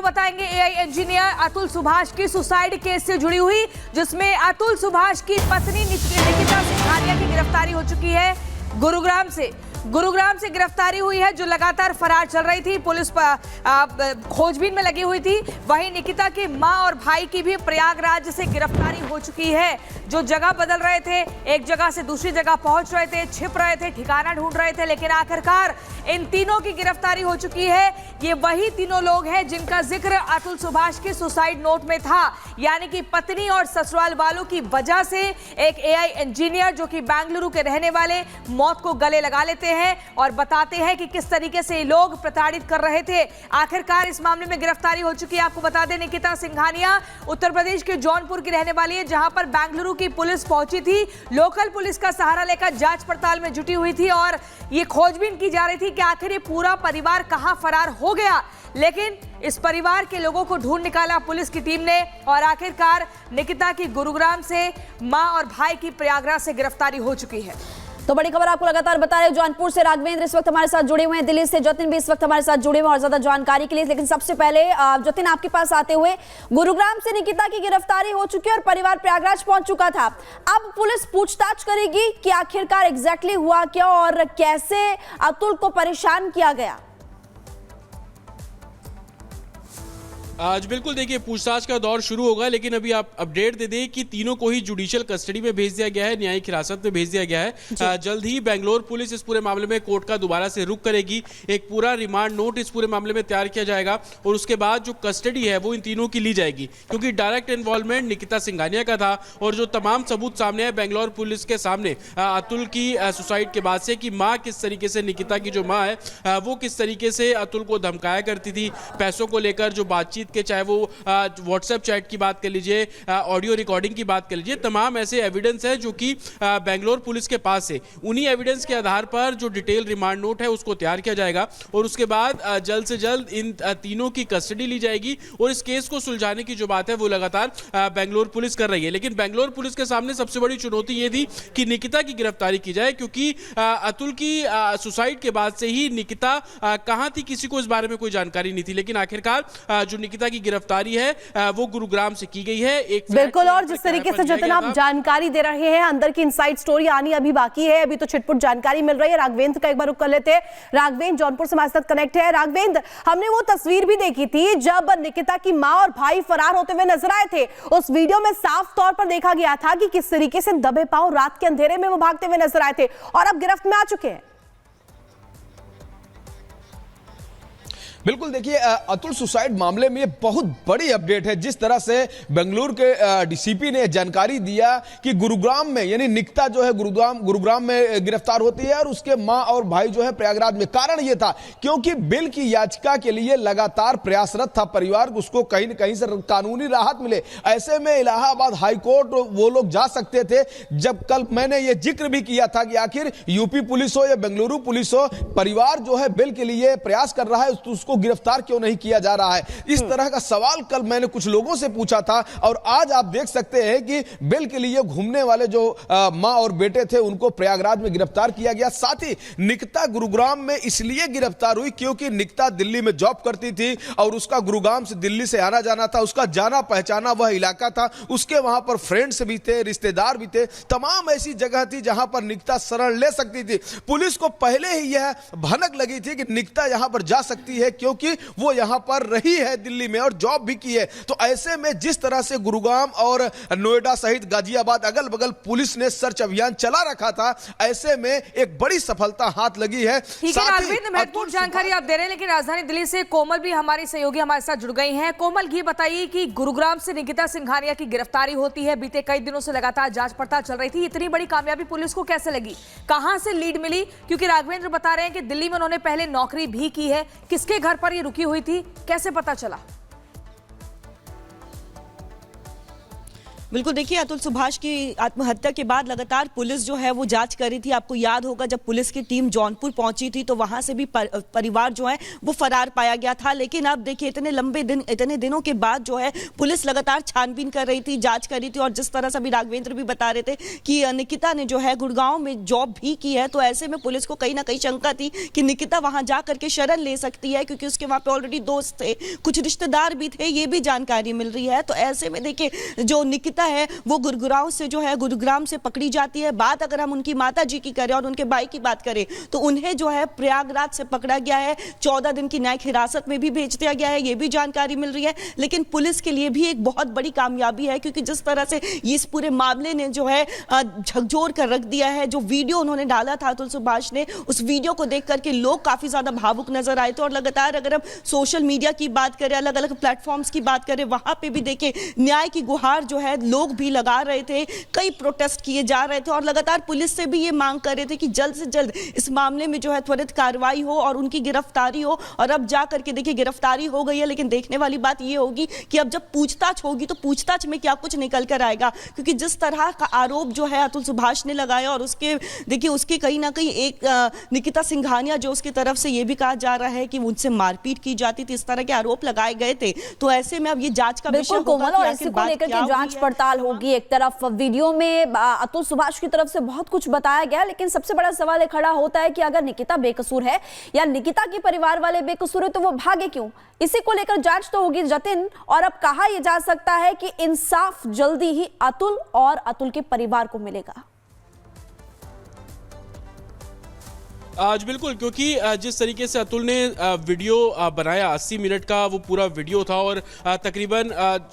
आपको बताएंगे AI engineer Atul Subhash की सुसाइड केस से जुड़ी हुई, जिसमें अतुल सुभाष की पत्नी निकिता सिंघानिया की गिरफ्तारी हो चुकी है। गुरुग्राम से गिरफ्तारी हुई है, जो लगातार फरार चल रही थी, पुलिस खोजबीन में लगी हुई थी। वहीं निकिता की मां और भाई की भी प्रयागराज से गिरफ्तारी हो चुकी है, जो जगह बदल रहे थे, एक जगह से दूसरी जगह पहुंच रहे थे, छिप रहे थे, ठिकाना ढूंढ रहे थे, लेकिन आखिरकार इन तीनों की गिरफ्तारी हो चुकी है। ये वही तीनों लोग हैं जिनका जिक्र अतुल सुभाष के सुसाइड नोट में था, यानी कि पत्नी और ससुराल वालों की वजह से एक एआई इंजीनियर जो कि बेंगलुरु के रहने वाले मौत को गले लगा लेते हैं और बताते हैं कि किस तरीके से लोग प्रताड़ित कर रहे थे। आखिरकार इस मामले में गिरफ्तारी हो चुकी है। आपको बता दें, निकिता सिंघानिया उत्तर प्रदेश के जौनपुर की रहने वाली है, जहां पर बेंगलुरु की पुलिस पहुंची थी, लोकल पुलिस का सहारा लेकर जांच पड़ताल में जुटी हुई थी और ये खोजबीन की जा रही थी कि आखिर ये पूरा परिवार कहां फरार हो गया। लेकिन इस परिवार के लोगों को ढूंढ निकाला पुलिस की टीम ने और आखिरकार निकिता की गुरुग्राम से, मां और भाई की प्रयागराज से गिरफ्तारी हो चुकी है। तो बड़ी खबर आपको लगातार बता रहे हैं। जौनपुर से राघवेंद्र इस वक्त हमारे साथ जुड़े हुए हैं, दिल्ली से जतिन भी इस वक्त हमारे साथ जुड़े हुए हैं और ज्यादा जानकारी के लिए। लेकिन सबसे पहले जतिन, आपके पास आते हुए, गुरुग्राम से निकिता की गिरफ्तारी हो चुकी है और परिवार प्रयागराज पहुंच चुका था। अब पुलिस पूछताछ करेगी कि आखिरकार एग्जैक्टली हुआ क्या और कैसे अतुल को परेशान किया गया। आज बिल्कुल देखिए पूछताछ का दौर शुरू होगा, लेकिन अभी आप अपडेट दे दें कि तीनों को ही जुडिशियल कस्टडी में भेज दिया गया है, न्यायिक हिरासत में भेज दिया गया है। जल्द ही बेंगलोर पुलिस इस पूरे मामले में कोर्ट का दोबारा से रुख करेगी, एक पूरा रिमांड नोट इस पूरे मामले में तैयार किया जाएगा और उसके बाद जो कस्टडी है वो इन तीनों की ली जाएगी, क्योंकि डायरेक्ट इन्वॉल्वमेंट निकिता सिंघानिया का था और जो तमाम सबूत सामने है बेंगलोर पुलिस के सामने अतुल की सुसाइड के बाद से, कि माँ किस तरीके से, निकिता की जो माँ है वो किस तरीके से अतुल को धमकाया करती थी पैसों को लेकर, जो बातचीत के, चाहे वो व्हाट्सएप चैट की बात कर लीजिए, ऑडियो रिकॉर्डिंग की बात कर लीजिए, तमाम ऐसे एविडेंस है जो कि बेंगलोर पुलिस के पास है। उन्हीं एविडेंस के आधार पर जो डिटेल रिमांड नोट है उसको तैयार किया जाएगा और उसके बाद जल्द से जल्द इन तीनों की कस्टडी ली जाएगी और इस केस को सुलझाने की जो बात है वो लगातार बेंगलोर पुलिस कर रही है। लेकिन बेंगलोर पुलिस के सामने सबसे बड़ी चुनौती ये थी कि निकिता की गिरफ्तारी की जाए, क्योंकि अतुल की सुसाइड के बाद से ही निकिता कहां थी किसी को इस बारे में कोई जानकारी नहीं थी। लेकिन आखिरकार जो निकिता की गिरफ्तारी है वो गुरुग्राम से की गई है। एक बिल्कुल, और जिस तरीके से जतिन आप जानकारी दे रहे हैं, अंदर की इनसाइड स्टोरी आनी अभी बाकी है, अभी तो छिटपुट जानकारी मिल रही है। राघवेंद्र का एक बार रुख कर लेते हैं। राघवेंद्र जौनपुर से हमारे साथ कनेक्ट है। राघवेंद्र, हमने वो तस्वीर भी देखी थी जब निकिता की मां और भाई फरार होते हुए नजर आए थे। उस वीडियो में साफ तौर पर देखा गया था कि किस तरीके से दबे पांव रात के अंधेरे में वो भागते हुए नजर आए थे और अब गिरफ्त में आ चुके हैं। बिल्कुल, देखिए अतुल सुसाइड मामले में ये बहुत बड़ी अपडेट है। जिस तरह से बेंगलुरु के डीसीपी ने जानकारी दिया कि गुरुग्राम में, यानी निकिता जो है गुरुग्राम में गिरफ्तार होती है और उसके मां और भाई जो है प्रयागराज में। कारण ये था क्योंकि बिल की याचिका के लिए लगातार प्रयासरत था परिवार, उसको कहीं न कहीं से कानूनी राहत मिले। ऐसे में इलाहाबाद हाईकोर्ट वो लोग जा सकते थे। जब कल मैंने ये जिक्र भी किया था कि आखिर यूपी पुलिस हो या बेंगलुरु पुलिस हो, परिवार जो है बिल के लिए प्रयास कर रहा है, उसको गिरफ्तार क्यों नहीं किया जा रहा है। इस तरह का सवाल कल मैंने कुछ लोगों से पूछा था और आज आप देख सकते हैं कि बिल के लिए घूमने वाले जो मां और बेटे थे उनको प्रयागराज में गिरफ्तार किया गया। साथ ही निकिता गुरुग्राम में इसलिए गिरफ्तार हुई क्योंकि निकिता दिल्ली में जॉब करती थी और उसका गुरुग्राम से दिल्ली से आना जाना था, उसका जाना पहचाना वह इलाका था, उसके वहां पर फ्रेंड्स भी थे, रिश्तेदार भी थे, तमाम ऐसी जगह थी जहां पर निकिता शरण ले सकती थी। पुलिस को पहले ही यह भनक लगी थी कि निकिता यहां पर जा सकती है क्योंकि वो यहां पर रही है दिल्ली में और जॉब भी की है। तो ऐसे में जिस तरह से गुरुग्राम और नोएडा सहित गाजियाबाद अगल बगल पुलिस ने सर्च अभियान चला रखा था, ऐसे में एक बड़ी सफलता हाथ लगी है। ठीक है राघवेंद्र, महत्वपूर्ण जानकारी आप दे रहे हैं, लेकिन राजधानी दिल्ली से कोमल भी हमारी सहयोगी हमारे साथ जुड़ गई हैं। कोमल, ये बताइए कि गुरुग्राम से निकिता सिंघानिया की गिरफ्तारी होती है, बीते कई दिनों से लगातार जांच पड़ताल चल रही थी, इतनी बड़ी कामयाबी पुलिस को कैसे लगी, कहां से लीड मिली? क्योंकि राघवेंद्र बता रहे हैं कि दिल्ली में उन्होंने पहले नौकरी भी की है, किसके घर पर ये रुकी हुई थी, कैसे पता चला? बिल्कुल, देखिए अतुल सुभाष की आत्महत्या के बाद लगातार पुलिस जो है वो जांच कर रही थी। आपको याद होगा जब पुलिस की टीम जौनपुर पहुंची थी तो वहां से भी परिवार जो है वो फरार पाया गया था। लेकिन अब देखिए इतने दिनों के बाद जो है पुलिस लगातार छानबीन कर रही थी, जांच कर रही थी। और जिस तरह से अभी राघवेंद्र भी बता रहे थे कि निकिता ने जो है गुड़गांव में जॉब भी की है, तो ऐसे में पुलिस को कहीं ना कहीं शंका थी कि निकिता वहां जा करके शरण ले सकती है, क्योंकि उसके वहां पे ऑलरेडी दोस्त थे, कुछ रिश्तेदार भी थे, ये भी जानकारी मिल रही है। तो ऐसे में देखिए जो निकिता है वो गुरुग्राम से जो है गुरुग्राम से पकड़ी जाती है। बात अगर हम उनकी माता जी की करें और उनके भाई की बात करें तो उन्हें जो है प्रयागराज से पकड़ा गया है, 14 दिन की न्यायिक हिरासत में भी भेज दिया गया है, ये भी जानकारी मिल रही है। लेकिन पुलिस के लिए भी एक बहुत बड़ी कामयाबी है, क्योंकि जिस तरह से इस पूरे मामले ने जो है झकझोर कर रख दिया है। जो वीडियो उन्होंने डाला था अतुल सुभाष ने, उस वीडियो को देख करके लोग काफी ज्यादा भावुक नजर आए थे। और लगातार अगर हम सोशल मीडिया की बात करें, अलग अलग प्लेटफॉर्म्स की बात करें, वहां पे भी देखिए न्याय की गुहार जो है लोग भी लगा रहे थे, कई प्रोटेस्ट किए जा रहे थे और लगातार पुलिस से भी ये मांग कर रहे थे कि जल्द से जल्द इस मामले में जो है त्वरित कार्रवाई हो और उनकी गिरफ्तारी हो। और अब जा करके देखिए गिरफ्तारी हो गई है, लेकिन देखने वाली बात ये होगी कि अब जब पूछताछ होगी तो पूछताछ में क्या कुछ निकल कर आएगा, क्योंकि जिस तरह का आरोप जो है अतुल सुभाष ने लगाया और उसके देखिए उसके कहीं ना कहीं एक निकिता सिंघानिया जो उसकी तरफ से ये भी कहा जा रहा है कि उनसे मारपीट की जाती थी, इस तरह के आरोप लगाए गए थे। तो ऐसे में अब ये जांच का विषय बिल्कुल कोमल, और इसी को लेकर के जांच पड़ताल होगी। एक तरफ वीडियो में अतुल सुभाष की तरफ से बहुत कुछ बताया गया, लेकिन सबसे बड़ा सवाल खड़ा होता है कि अगर निकिता बेकसूर है या निकिता के परिवार वाले बेकसूर है तो वो भागे क्यों? इसी को लेकर जांच तो होगी जतिन। और अब कहा यह जा सकता है कि इंसाफ जल्दी ही अतुल और अतुल के परिवार को मिलेगा। आज बिल्कुल, क्योंकि जिस तरीके से अतुल ने वीडियो बनाया 80 मिनट का वो पूरा वीडियो था और तकरीबन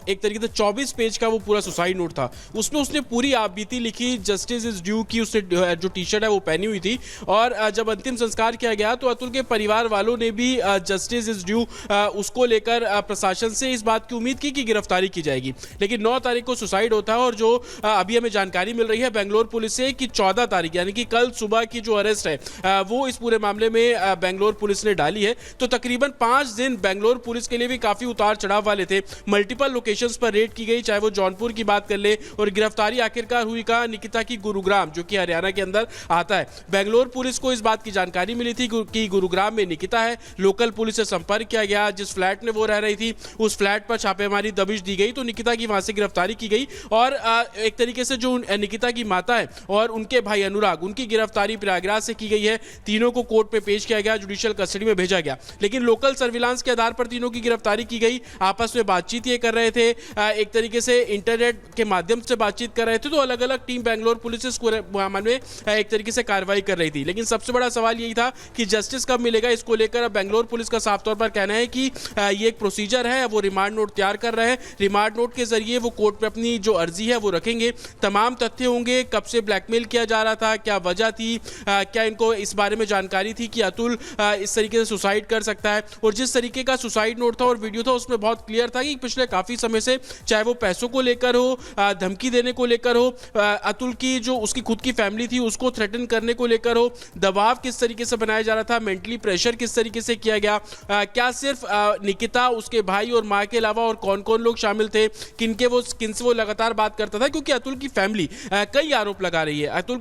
एक तरीके से 24 पेज का वो पूरा सुसाइड नोट था। उसमें उसने पूरी आपबीती लिखी, जस्टिस इज ड्यू की उसने जो टी शर्ट है वो पहनी हुई थी। और जब अंतिम संस्कार किया गया तो अतुल के परिवार वालों ने भी जस्टिस इज ड्यू उसको लेकर प्रशासन से इस बात की उम्मीद की कि गिरफ्तारी की जाएगी। लेकिन 9 तारीख को सुसाइड होता है और जो अभी हमें जानकारी मिल रही है बेंगलोर पुलिस से कि 14 तारीख यानी कि कल सुबह की जो अरेस्ट है वो इस पूरे मामले में बेंगलोर पुलिस ने डाली है। तो तकरीबन 5 दिन बेंगलोर पुलिस के लिए भी काफी उतार चढ़ाव वाले थे। मल्टीपल लोकेशंस पर रेड की गई, चाहे वो जौनपुर की बात कर ले, और गिरफ्तारी आखिरकार हुई कहां? निकिता की गुरुग्राम, जो कि हरियाणा के अंदर आता है। बेंगलोर पुलिस को इस बात की जानकारी मिली थी कि गुरुग्राम में निकिता है। लोकल पुलिस से संपर्क किया गया, जिस फ्लैट में वो रह रही थी उस फ्लैट पर छापेमारी दबिश दी गई, तो निकिता की वहां से गिरफ्तारी की गई। और एक तरीके से जो निकिता की माता है और उनके भाई अनुराग, उनकी गिरफ्तारी प्रयागराज से की गई है। तीनों को कोर्ट पे पेश किया गया, जुडिशियल कस्टडी में भेजा गया। लेकिन लोकल सर्विलांस के आधार पर तीनों की गिरफ्तारी की गई। आपस में बातचीत ये कर रहे थे, एक तरीके से इंटरनेट के माध्यम से बातचीत कर रहे थे। तो अलग अलग टीम बेंगलोर पुलिस इस मामले में एक तरीके से कार्रवाई कर रही थी। लेकिन सबसे बड़ा सवाल यही था कि जस्टिस कब मिलेगा। इसको लेकर अब बेंगलोर पुलिस का साफ तौर पर कहना है कि ये एक प्रोसीजर है, वो रिमांड नोट तैयार कर रहे हैं। रिमांड नोट के जरिए वो कोर्ट में अपनी जो अर्जी है वो रखेंगे। तमाम तथ्य होंगे, कब से ब्लैकमेल किया जा रहा था, क्या वजह थी, क्या इनको इस बारे में जानकारी थी कि अतुल इस तरीके से सुसाइड कर सकता है। और जिस तरीके का सुसाइड नोट था और वीडियो था उसमें बहुत क्लियर था कि पिछले काफी समय से, चाहे वो पैसों को लेकर हो, धमकी देने को लेकर हो, अतुल की जो उसकी खुद की फैमिली थी उसको थ्रेटन करने को लेकर हो, दबाव किस तरीके से बनाया जा रहा था, मेंटली प्रेशर किस तरीके से किया गया, क्या सिर्फ निकिता, उसके भाई और मां के अलावा और कौन कौन लोग शामिल थे, किनसे वो लगातार बात करता था। क्योंकि अतुल की फैमिली कई आरोप लगा रही है। अतुल